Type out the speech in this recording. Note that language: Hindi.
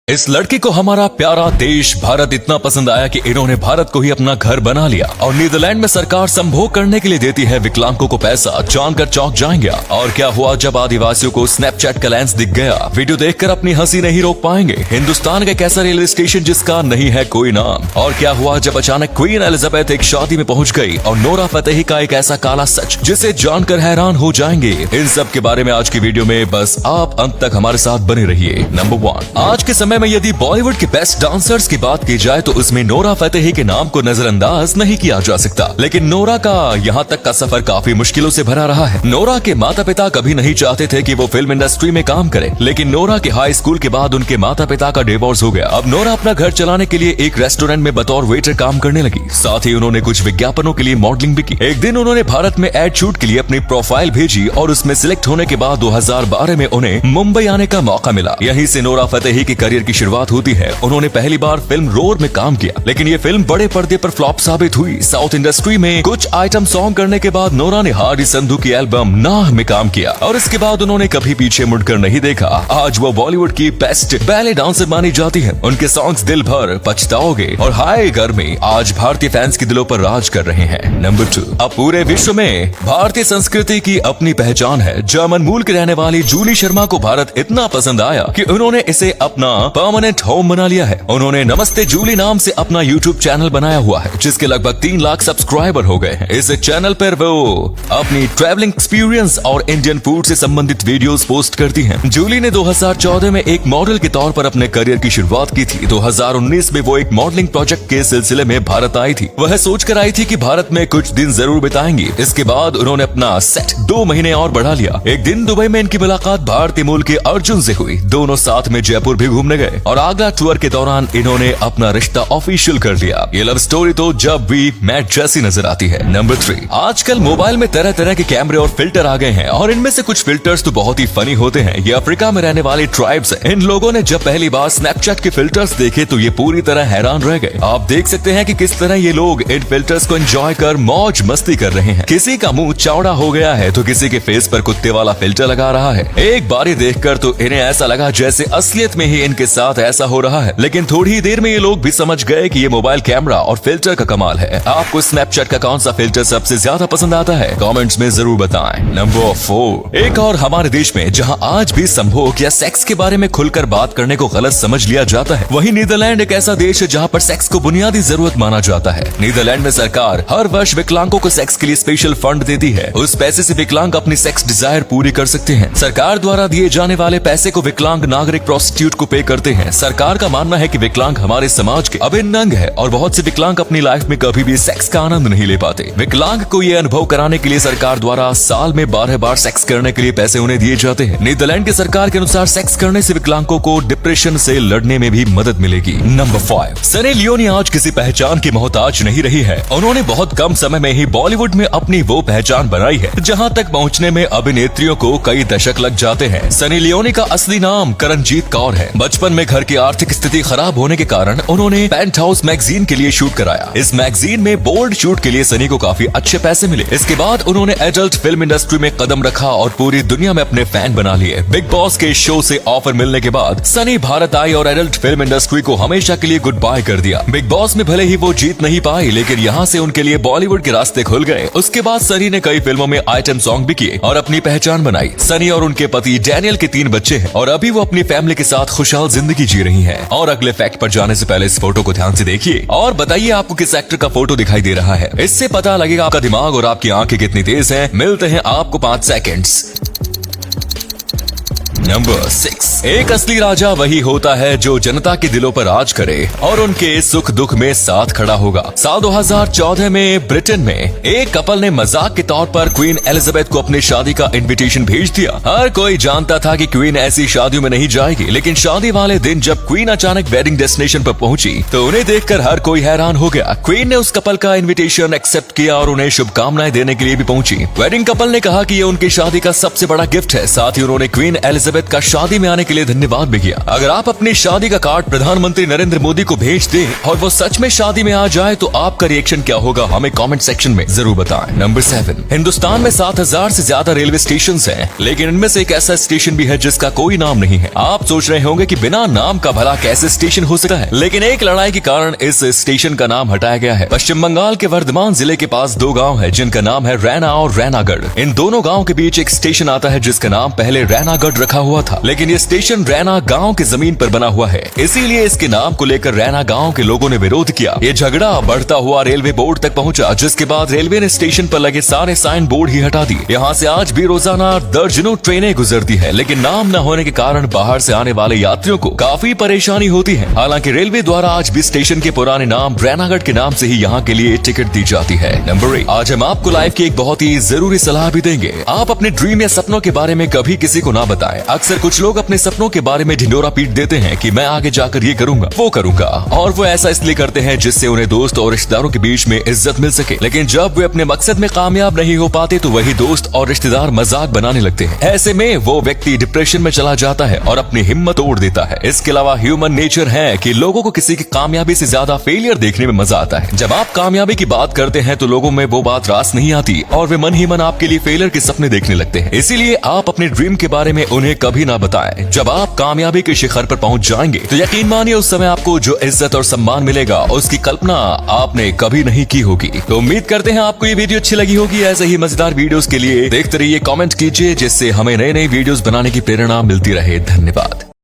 इस लड़की को हमारा प्यारा देश भारत इतना पसंद आया कि इन्होंने भारत को ही अपना घर बना लिया और नीदरलैंड में सरकार संभोग करने के लिए देती है विकलांगों को पैसा। जानकर चौंक जाएंगे। और क्या हुआ जब आदिवासियों को स्नैपचैट का लेंस दिख गया। वीडियो देखकर अपनी हंसी नहीं रोक पाएंगे। हिंदुस्तान का एक ऐसा रेलवे स्टेशन जिसका नहीं है कोई नाम। और क्या हुआ जब अचानक क्वीन एलिजाबेथ एक शादी में पहुंच गई और नोरा फतेही का एक ऐसा काला सच जिसे जानकर हैरान हो जाएंगे। इन सब के बारे में आज की वीडियो में, बस आप अंत तक हमारे साथ बने रहिए। नंबर 1, आज के समय में यदि बॉलीवुड के बेस्ट डांसर्स की बात की जाए तो उसमें नोरा फतेही के नाम को नजरअंदाज नहीं किया जा सकता। लेकिन नोरा का यहाँ तक का सफर काफी मुश्किलों से भरा रहा है। नोरा के माता पिता कभी नहीं चाहते थे कि वो फिल्म इंडस्ट्री में काम करे, लेकिन नोरा के हाई स्कूल के बाद उनके माता पिता का डिवोर्स हो गया। अब नोरा अपना घर चलाने के लिए एक रेस्टोरेंट में बतौर वेटर काम करने लगी। साथ ही उन्होंने कुछ विज्ञापनों के लिए मॉडलिंग भी की। एक दिन उन्होंने भारत में एड शूट के लिए अपनी प्रोफाइल भेजी और उसमें सिलेक्ट होने के बाद 2012 में उन्हें मुंबई आने का मौका मिला। यहीं से नोरा फतेही की करियर की शुरुआत होती है। उन्होंने पहली बार फिल्म रोर में काम किया, लेकिन ये फिल्म बड़े पर्दे पर फ्लॉप साबित हुई। साउथ इंडस्ट्री में कुछ आइटम सॉन्ग करने के बाद नोरा ने हार्डी संधू की एल्बम नाह में काम किया और इसके बाद उन्होंने कभी पीछे मुड़कर नहीं देखा। आज वो बॉलीवुड की बेस्ट बैले डांसर मानी जाती है। उनके सॉन्ग्स दिल भर, पछताओगे और हाय गर्मी आज भारतीय फैंस के दिलों पर राज कर रहे हैं। नंबर 2, अब पूरे विश्व में भारतीय संस्कृति की अपनी पहचान है। जर्मन मूल की रहने वाली जूली शर्मा को भारत इतना पसंद आया कि उन्होंने इसे अपना परमानेंट होम बना लिया है। उन्होंने नमस्ते जूली नाम से अपना यूट्यूब चैनल बनाया हुआ है, जिसके लगभग 3 लाख सब्सक्राइबर हो गए हैं। इस चैनल पर वो अपनी ट्रैवलिंग एक्सपीरियंस और इंडियन फूड से संबंधित वीडियोस पोस्ट करती हैं। जूली ने 2014 में एक मॉडल के तौर पर अपने करियर की शुरुआत की थी। 2019 में वो एक मॉडलिंग प्रोजेक्ट के सिलसिले में भारत आई थी। वह सोचकर आई थी कि भारत में कुछ दिन जरूर बिताएंगी। इसके बाद उन्होंने अपना सेट 2 महीने और बढ़ा लिया। एक दिन दुबई में इनकी मुलाकात भारतीय मूल के अर्जुन से हुई। दोनों साथ में जयपुर भी घूमने गए और आगरा टूर के दौरान इन्होंने अपना रिश्ता ऑफिशियल कर लिया। ये लव स्टोरी तो जब भी मैट जैसी नजर आती है। नंबर 3, आजकल मोबाइल में तरह तरह के कैमरे और फिल्टर आ गए हैं और इनमें से कुछ फिल्टर्स तो बहुत ही फनी होते हैं। ये अफ्रीका में रहने वाली ट्राइब्स है। इन लोगों ने जब पहली बार स्नैपचैट के फिल्टर्स देखे तो ये पूरी तरह हैरान रह गए। आप देख सकते हैं कि किस तरह ये लोग इन फिल्टर्स को एंजॉय कर मौज मस्ती कर रहे हैं। किसी का मुंह चौड़ा हो गया है तो किसी के फेस पर कुत्ते वाला फिल्टर लगा रहा है। एक बारी देखकर तो इन्हें ऐसा लगा जैसे असलियत में ही इनके साथ ऐसा हो रहा है, लेकिन थोड़ी ही देर में ये लोग भी समझ गए कि ये मोबाइल कैमरा और फिल्टर का कमाल है। आपको स्नैपचैट का कौन सा फिल्टर सबसे ज्यादा पसंद आता है? कमेंट्स में जरूर बताएं। नंबर 4, एक और हमारे देश में जहां आज भी संभोग या सेक्स के बारे में खुलकर बात करने को गलत समझ लिया जाता है, वहीं नीदरलैंड एक ऐसा देश है जहां पर सेक्स को बुनियादी जरूरत माना जाता है। नीदरलैंड में सरकार हर वर्ष विकलांगों को सेक्स के लिए स्पेशल फंड देती है। उस पैसे से विकलांग अपनी सेक्स डिजायर पूरी कर सकते हैं। सरकार द्वारा दिए जाने वाले पैसे को विकलांग नागरिक प्रोस्टिट्यूट को पे करते हैं। सरकार का मानना है कि विकलांग हमारे समाज के अभिन्न अंग है और बहुत से विकलांग अपनी लाइफ में कभी भी सेक्स का आनंद नहीं ले पाते। विकलांग को ये अनुभव कराने के लिए सरकार द्वारा साल में 12 बार सेक्स करने के लिए पैसे उन्हें दिए जाते हैं। नीदरलैंड की सरकार के अनुसार सेक्स करने से विकलांगों को डिप्रेशन से लड़ने में भी मदद मिलेगी। नंबर 5, सनी लियोनी आज किसी पहचान की मोहताज नहीं रही है। उन्होंने बहुत कम समय में ही बॉलीवुड में अपनी वो पहचान बनाई है जहाँ तक पहुँचने में अभिनेत्रियों को कई दशक लग जाते हैं। सनी लियोनी का असली नाम करणजीत कौर है। बचपन में घर की आर्थिक स्थिति खराब होने के कारण उन्होंने पेंट हाउस मैगजीन के लिए शूट कराया। इस मैगजीन में बोल्ड शूट के लिए सनी को काफी अच्छे पैसे मिले। इसके बाद उन्होंने एडल्ट फिल्म इंडस्ट्री में कदम रखा और पूरी दुनिया में अपने फैन बना लिए। बिग बॉस के शो से ऑफर मिलने के बाद सनी भारत आई और एडल्ट फिल्म इंडस्ट्री को हमेशा के लिए गुड बाय कर दिया। बिग बॉस में भले ही वो जीत नहीं पाई, लेकिन यहाँ से उनके लिए बॉलीवुड के रास्ते खुल गए। उसके बाद सनी ने कई फिल्मों में आइटम सॉन्ग भी किए और अपनी पहचान बनाई। सनी और उनके पति डैनियल के 3 बच्चे हैं और अभी वो अपनी फैमिली के साथ खुशहाल जिंदगी जी रही है। और अगले फैक्ट पर जाने से पहले इस फोटो को ध्यान से देखिए और बताइए आपको किस एक्टर का फोटो दिखाई दे रहा है। इससे पता लगेगा आपका दिमाग और आपकी आंखें कितनी तेज हैं। मिलते हैं आपको 5 सेकंड्स। नंबर 6, एक असली राजा वही होता है जो जनता के दिलों पर राज करे और उनके सुख दुख में साथ खड़ा होगा। साल 2014 में ब्रिटेन में एक कपल ने मजाक के तौर पर क्वीन एलिजाबेथ को अपनी शादी का इनविटेशन भेज दिया। हर कोई जानता था कि क्वीन ऐसी शादियों में नहीं जाएगी, लेकिन शादी वाले दिन जब क्वीन अचानक वेडिंग डेस्टिनेशन पर पहुंची तो उन्हें देखकर हर कोई हैरान हो गया। क्वीन ने उस कपल का इन्विटेशन एक्सेप्ट किया और उन्हें शुभकामनाएं देने के लिए भी पहुंची। वेडिंग कपल ने कहा कि ये उनकी शादी का सबसे बड़ा गिफ्ट है। साथ ही उन्होंने क्वीन एलिजाबेथ एलिजाबेथ का शादी में आने के लिए धन्यवाद भी किया। अगर आप अपनी शादी का कार्ड प्रधानमंत्री नरेंद्र मोदी को भेज दें और वो सच में शादी में आ जाए तो आपका रिएक्शन क्या होगा, हमें कमेंट सेक्शन में जरूर बताएं। नंबर 7, हिंदुस्तान में 7000 से ज्यादा रेलवे स्टेशन हैं, लेकिन इनमें से एक ऐसा स्टेशन भी है जिसका कोई नाम नहीं है। आप सोच रहे होंगे कि बिना नाम का भला कैसे स्टेशन हो सकता है, लेकिन एक लड़ाई के कारण इस स्टेशन का नाम हटाया गया है। पश्चिम बंगाल के वर्धमान जिले के पास 2 गांव है जिनका नाम है रैना और रैनागढ़। इन दोनों गांव के बीच एक स्टेशन आता है जिसका नाम पहले रैनागढ़ रखा हुआ था, लेकिन ये स्टेशन रैना गांव की जमीन पर बना हुआ है, इसीलिए इसके नाम को लेकर रैना गांव के लोगों ने विरोध किया। ये झगड़ा बढ़ता हुआ रेलवे बोर्ड तक पहुंचा, जिसके बाद रेलवे ने स्टेशन पर लगे सारे साइन बोर्ड ही हटा दिए। यहाँ से आज भी रोजाना दर्जनों ट्रेनें गुजरती है, लेकिन नाम न होने के कारण बाहर से आने वाले यात्रियों को काफी परेशानी होती है। हालांकि रेलवे द्वारा आज भी स्टेशन के पुराने नाम रैनागढ़ के नाम से ही यहाँ के लिए टिकट दी जाती है। नंबर 8, आज हम आपको लाइफ की एक बहुत ही जरूरी सलाह भी देंगे। आप अपने ड्रीम या सपनों के बारे में कभी किसी को ना बताएं। अक्सर कुछ लोग अपने सपनों के बारे में ढिंडोरा पीट देते हैं कि मैं आगे जाकर ये करूंगा वो करूंगा, और वो ऐसा इसलिए करते हैं जिससे उन्हें दोस्त और रिश्तेदारों के बीच में इज्जत मिल सके। लेकिन जब वे अपने मकसद में कामयाब नहीं हो पाते तो वही दोस्त और रिश्तेदार मजाक बनाने लगते हैं। ऐसे में वो व्यक्ति डिप्रेशन में चला जाता है और अपनी हिम्मत तोड़ देता है। इसके अलावा ह्यूमन नेचर है कि लोगों को किसी की कामयाबी से ज्यादा फेलियर देखने में मजा आता है। जब आप कामयाबी की बात करते हैं तो लोगों में वो बात रास नहीं आती और वे मन ही मन आपके लिए फेलियर के सपने देखने लगते हैं। इसीलिए आप अपने ड्रीम के बारे में उन्हें कभी ना बताएं। जब आप कामयाबी के शिखर पर पहुंच जाएंगे तो यकीन मानिए उस समय आपको जो इज्जत और सम्मान मिलेगा उसकी कल्पना आपने कभी नहीं की होगी। तो उम्मीद करते हैं आपको ये वीडियो अच्छी लगी होगी। ऐसे ही मजेदार वीडियोस के लिए देखते रहिए, कमेंट कीजिए, जिससे हमें नए नए वीडियोस बनाने की प्रेरणा मिलती रहे। धन्यवाद।